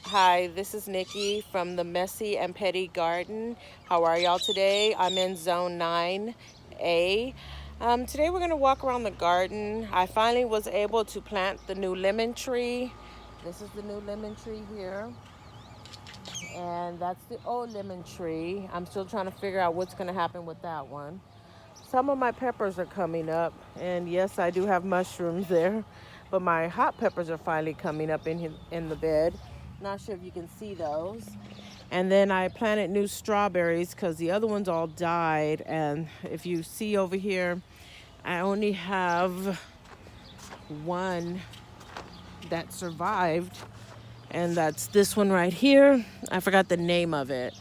Hi, this is Nikki from the Messy and Petty Garden. How are y'all today? I'm in zone 9A. Today we're going to walk around the garden. I finally was able to plant the new lemon tree. This is the new lemon tree here. And that's the old lemon tree. I'm still trying to figure out what's going to happen with that one. Some of my peppers are coming up. And yes, I do have mushrooms there. But my hot peppers are finally coming up in the bed. Not sure if you can see those. And then I planted new strawberries because the other ones all died. And if you see over here, I only have one that survived, and that's this one right here. I forgot the name of it,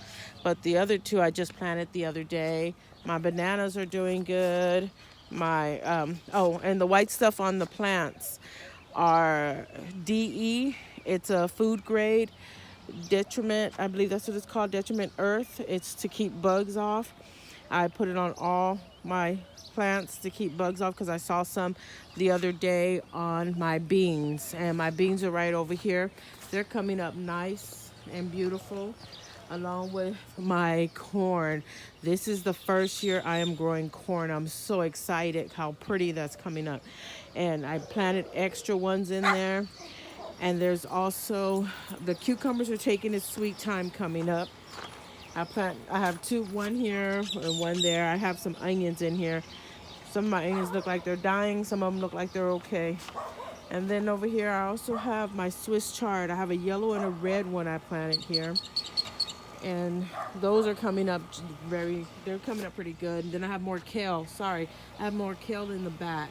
but the other two I just planted the other day. My bananas are doing good. My oh, and the white stuff on the plants are DE. It's a food grade detriment. I believe that's what it's called, detriment earth. It's to keep bugs off. I put it on all my plants to keep bugs off because I saw some the other day on my beans, and my beans are right over here. They're coming up nice and beautiful along with my corn. This is the first year I am growing corn. I'm so excited how pretty that's coming up. And I planted extra ones in there. And there's also the cucumbers are taking its sweet time coming up. I have two, one here and one there. I have some onions in here. Some of my onions look like they're dying. Some of them look like they're okay. And then over here, I also have my Swiss chard. I have a yellow and a red one I planted here. And those are coming up they're coming up pretty good. And then I have more kale. Sorry, I have more kale in the back,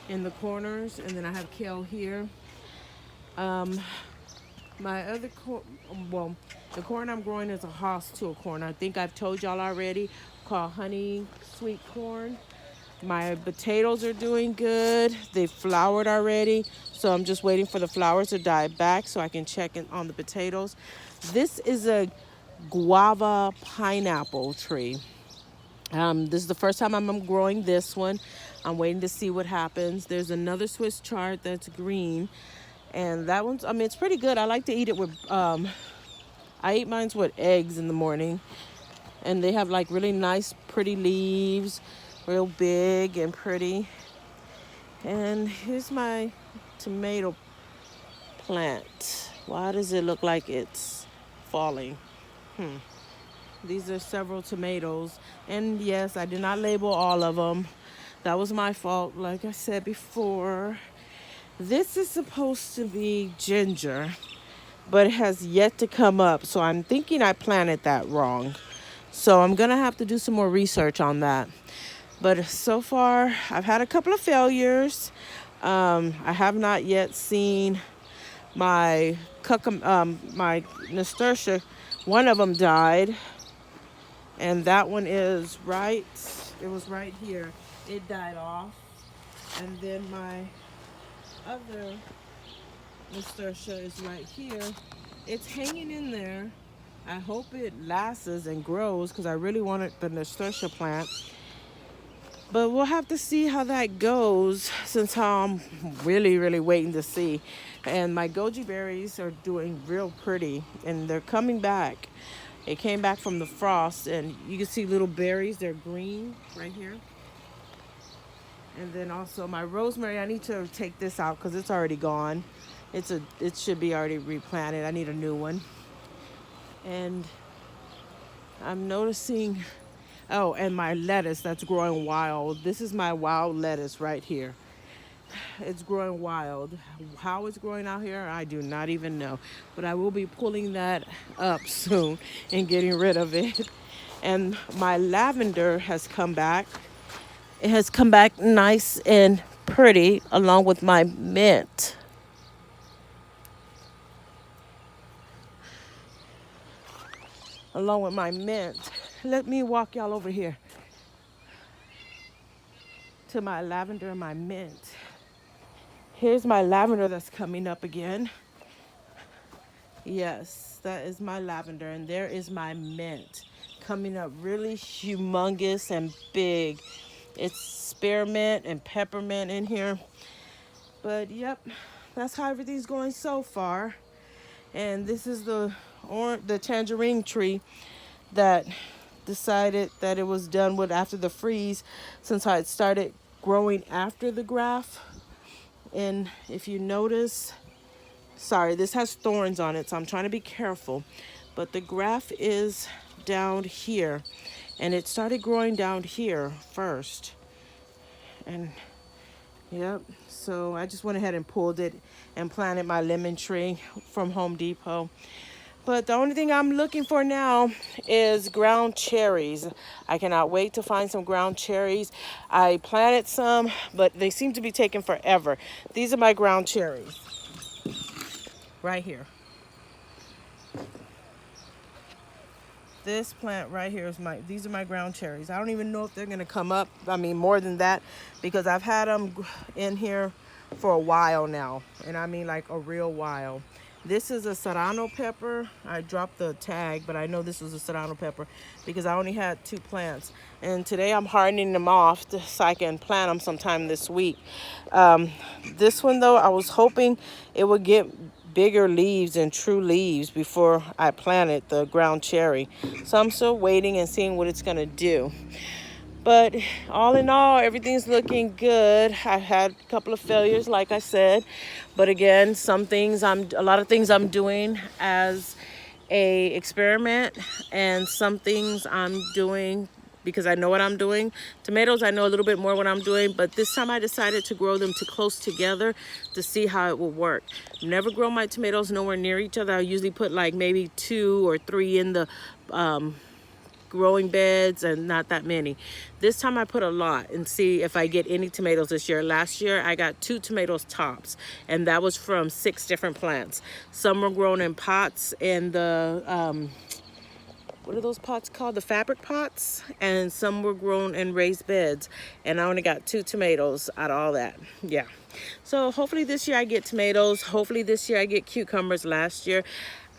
in the corners. And then I have kale here. My other corn, well, the corn I'm growing is a Haas tool corn. I think I've told y'all already, called honey sweet corn. My potatoes are doing good. They flowered already, so I'm just waiting for the flowers to die back so I can check in on the potatoes. This is a guava pineapple tree. This is the first time I'm growing this one. I'm waiting to see what happens. There's another Swiss chard that's green, and that one's, I mean, it's pretty good. I like to eat it with, I eat mine with eggs in the morning, and they have like really nice, pretty leaves, real big and pretty. And here's my tomato plant. Why does it look like it's falling? These are several tomatoes. And yes, I did not label all of them. That was my fault, like I said before. This is supposed to be ginger, but it has yet to come up. So I'm thinking I planted that wrong. So I'm going to have to do some more research on that. But so far, I've had a couple of failures. I have not yet seen my nasturtia. One of them died, and that one is right. It was right here. It died off, and then my other nasturtia is right here. It's hanging in there. I hope it lasts and grows because I really wanted the nasturtia plant. But we'll have to see how that goes since I'm really, really waiting to see. And my goji berries are doing real pretty and they're coming back. It came back from the frost and you can see little berries. They're green right here. And then also my rosemary, I need to take this out because it's already gone. It should be already replanted. I need a new one. And I'm noticing, oh, and my lettuce that's growing wild. This is my wild lettuce right here. It's growing wild. How it's growing out here, I do not even know. But I will be pulling that up soon and getting rid of it. And my lavender has come back. It has come back nice and pretty along with my mint. Along with my mint. Let me walk y'all over here to my lavender and my mint. Here's my lavender that's coming up again. Yes, that is my lavender, and there is my mint coming up really humongous and big. It's spearmint and peppermint in here. But yep, that's how everything's going so far. And this is the tangerine tree that decided that it was done with after the freeze, since I had started growing after the graft. And if you notice, sorry, this has thorns on it, so I'm trying to be careful. But the graft is down here, and it started growing down here first. And yep, so I just went ahead and pulled it and planted my lemon tree from Home Depot. But the only thing I'm looking for now is ground cherries. I cannot wait to find some ground cherries. I planted some, but they seem to be taking forever. These are my ground cherries right here. This plant right here is these are my ground cherries. I don't even know if they're gonna come up. I mean, more than that, because I've had them in here for a while now. And I mean like a real while. This is a serrano pepper. I dropped the tag, but I know this was a serrano pepper because I only had 2 plants. And today I'm hardening them off so I can plant them sometime this week. This one though, I was hoping it would get bigger leaves and true leaves before I planted the ground cherry. So I'm still waiting and seeing what it's gonna do. But all in all, everything's looking good. I had a couple of failures, like I said. But again, a lot of things I'm doing as a experiment, and some things I'm doing because I know what I'm doing. Tomatoes, I know a little bit more what I'm doing, but this time I decided to grow them too close together to see how it will work. Never grow my tomatoes nowhere near each other. I usually put like maybe 2 or 3 in the growing beds and not that many. This time I put a lot and see if I get any tomatoes this year. Last year I got 2 tomatoes tops, and that was from 6 different plants. Some were grown in pots in the what are those pots called? The fabric pots. And some were grown in raised beds. And I only got 2 tomatoes out of all that. Yeah. So hopefully this year I get tomatoes. Hopefully this year I get cucumbers. Last year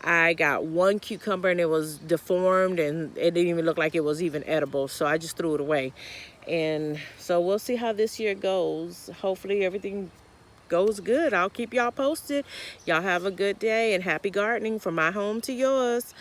I got 1 cucumber and it was deformed and it didn't even look like it was even edible. So I just threw it away. And so we'll see how this year goes. Hopefully everything goes good. I'll keep y'all posted. Y'all have a good day and happy gardening from my home to yours.